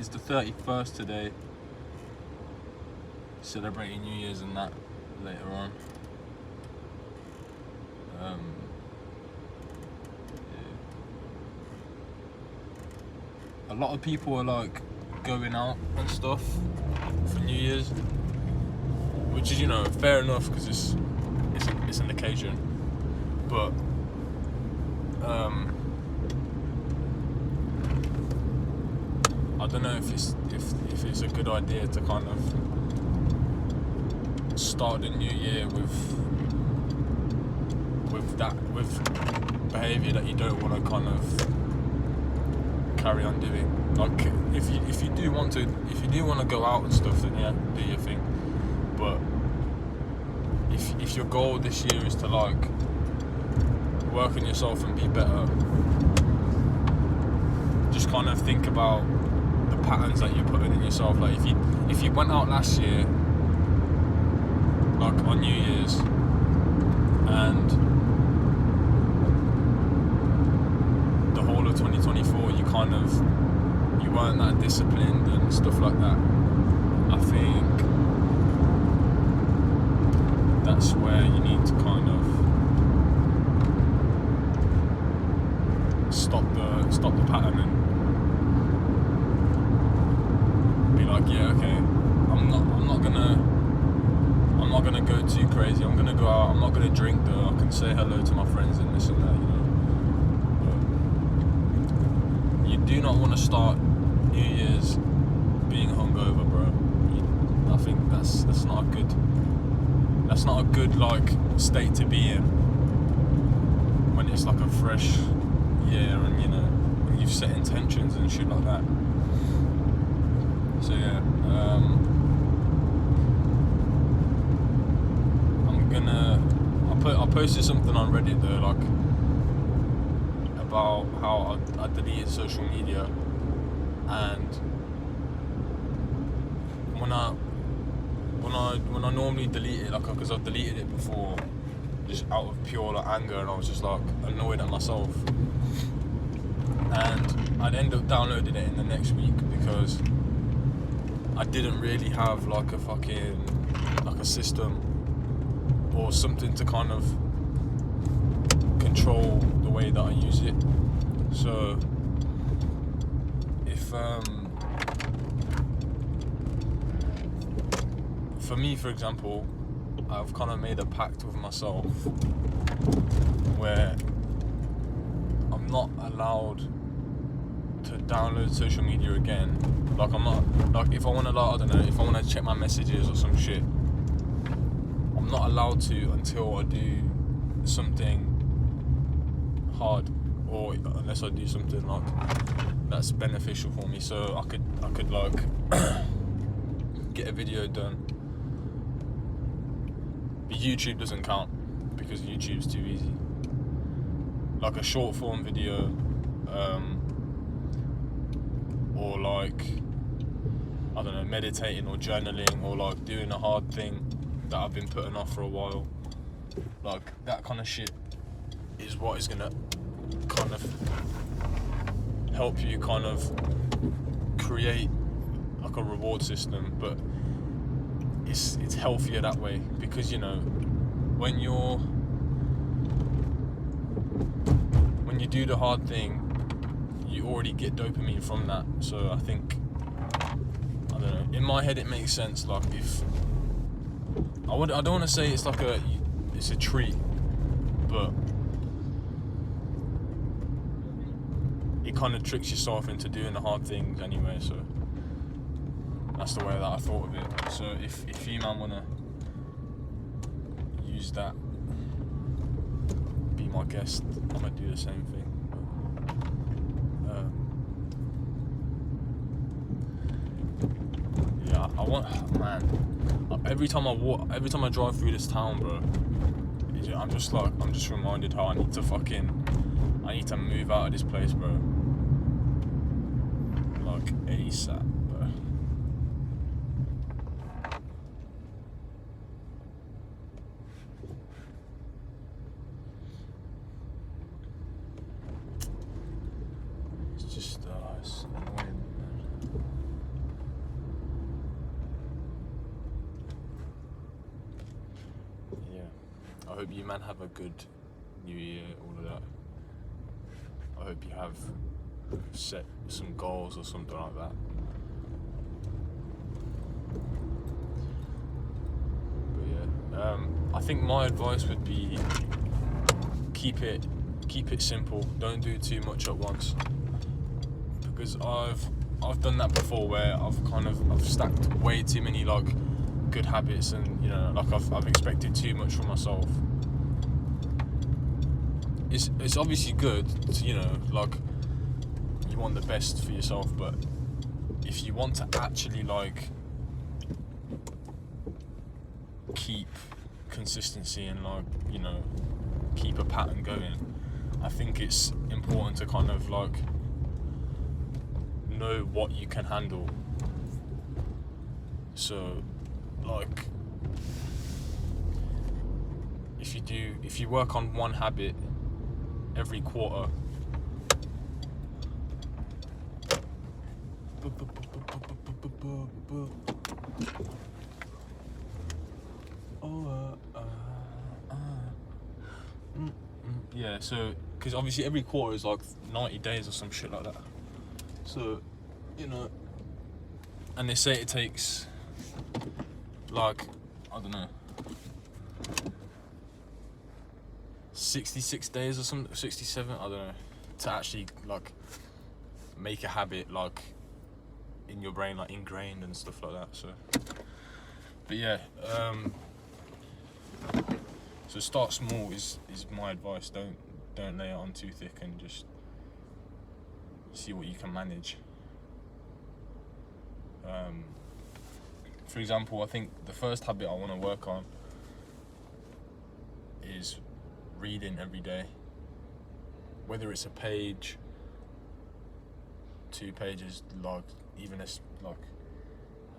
it's the 31st today. Celebrating New Year's and that later on. Yeah. A lot of people are like going out and stuff for New Year's, which is, you know, fair enough because it's an occasion. But I don't know if it's a good idea to kind of start the new year with behaviour that you don't want to kind of carry on doing. Like if you do want to go out and stuff, then yeah, do your thing. But if your goal this year is to like work on yourself and be better, just kind of think about the patterns that you're putting in yourself. Like if you went out last year, like on New Year's, and the whole of 2024 you weren't that disciplined and stuff like that, I think that's where you need to kind of stop the pattern and be like, yeah, okay, I'm not gonna go too crazy. I'm gonna go out. I'm not gonna drink though. I can say hello to my friends and this and that, you know. But you do not want to start New Year's being hungover, bro. I think that's not a good like state to be in when it's like a fresh year and, you know, when you've set intentions and shit like that. So yeah, I posted something on Reddit though, like about how I deleted social media, and when I normally delete it, like, because I've deleted it before just out of pure like anger, and I was just like annoyed at myself, and I'd end up downloading it in the next week because I didn't really have like a system or something to kind of control the way that I use it. So if for me, for example, I've kind of made a pact with myself where I'm not allowed to download social media again. Like I'm not, like if I want to, like, I don't know, if I want to check my messages or some shit, I'm not allowed to until I do something hard, or unless I do something like that's beneficial for me. So I could like get a video done. But YouTube doesn't count because YouTube's too easy. Like a short form video, or like, I don't know, meditating or journaling, or like doing a hard thing that I've been putting off for a while. Like that kind of shit is what is gonna kind of help you kind of create like a reward system, but it's healthier that way, because, you know, when you do the hard thing, you already get dopamine from that. So I think, I don't know, in my head it makes sense. Like if I don't want to say it's like it's a treat, but it kind of tricks yourself into doing the hard things anyway. So that's the way that I thought of it. So if you man wanna use that, be my guest, I'm gonna do the same thing. Yeah, I want, man. Every time I drive through this town, bro, I'm just reminded how I need to move out of this place, bro. Like ASAP, bro. It's just, it's annoying, man. I hope you man have a good new year, all of that. I hope you have set some goals or something like that. But yeah, I think my advice would be keep it simple. Don't do too much at once, because I've done that before, where I've stacked way too many like good habits, and like I've expected too much from myself. It's obviously good to, like, you want the best for yourself, but if you want to actually like keep consistency and like keep a pattern going, I think it's important to kind of like know what you can handle. So like if you work on one habit every quarter, yeah, so because obviously every quarter is like 90 days or some shit like that, so and they say it takes like, I don't know, 66 days or something, 67, I don't know, to actually like make a habit like in your brain, like ingrained and stuff like that. So but yeah, so start small is my advice. Don't lay it on too thick, and just see what you can manage. For example, I think the first habit I want to work on is reading every day, whether it's a page, 2 pages, like even as like,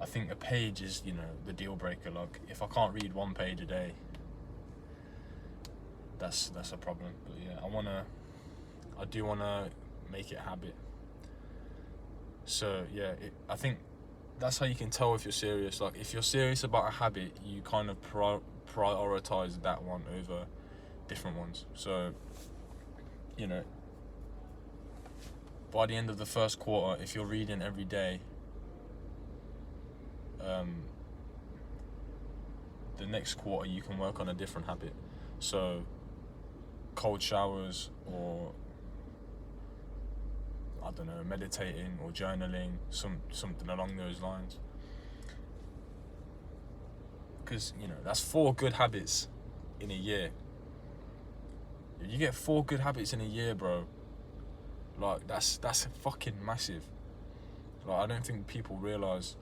I think a page is the deal breaker. Like if I can't read 1 page a day, that's a problem. But yeah, I do wanna make it a habit. So yeah, I think that's how you can tell if you're serious. Like if you're serious about a habit, you kind of prioritize that one over different ones. So by the end of the first quarter, if you're reading every day, the next quarter you can work on a different habit. So cold showers, or I don't know, meditating or journaling, something along those lines. Because that's 4 good habits in a year. If you get 4 good habits in a year, bro, like that's fucking massive. Like I don't think people realise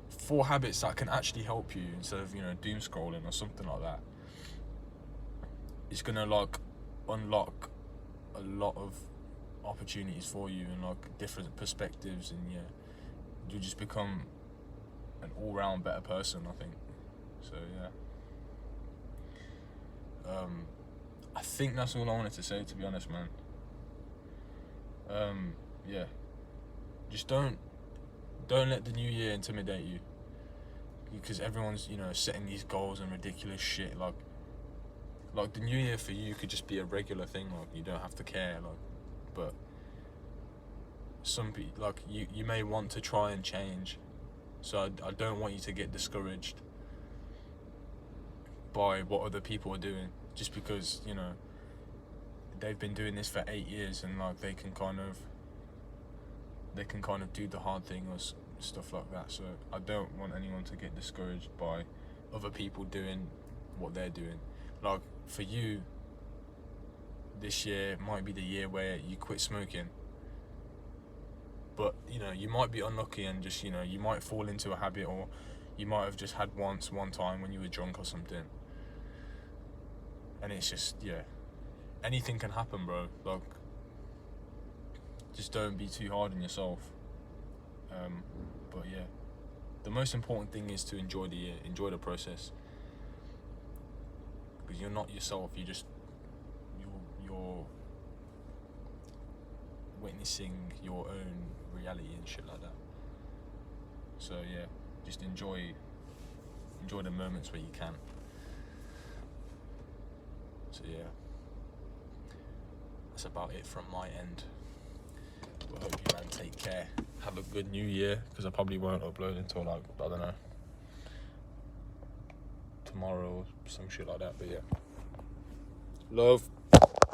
4 habits that can actually help you, instead of doom scrolling or something like that. It's gonna like unlock a lot of opportunities for you, and like different perspectives, and you just become an all-round better person, I think. So yeah, I think that's all I wanted to say, to be honest, man. Yeah, just don't let the new year intimidate you, because everyone's setting these goals and ridiculous shit. Like the new year for you could just be a regular thing, like you don't have to care, like, but some people, like you may want to try and change. So I don't want you to get discouraged by what other people are doing, just because they've been doing this for 8 years, and like they can kind of do the hard thing or stuff like that. So I don't want anyone to get discouraged by other people doing what they're doing. Like for you, this year might be the year where you quit smoking, but you might be unlucky and just you might fall into a habit, or you might have just had one time when you were drunk or something, and it's just anything can happen, bro. Like just don't be too hard on yourself. But yeah, the most important thing is to enjoy the year, enjoy the process, because you're not yourself. You're witnessing your own reality and shit like that. So yeah, just enjoy the moments where you can. So yeah, that's about it from my end. I hope you man take care. Have a good new year, because I probably won't upload until like, I don't know, tomorrow or some shit like that. But yeah, love.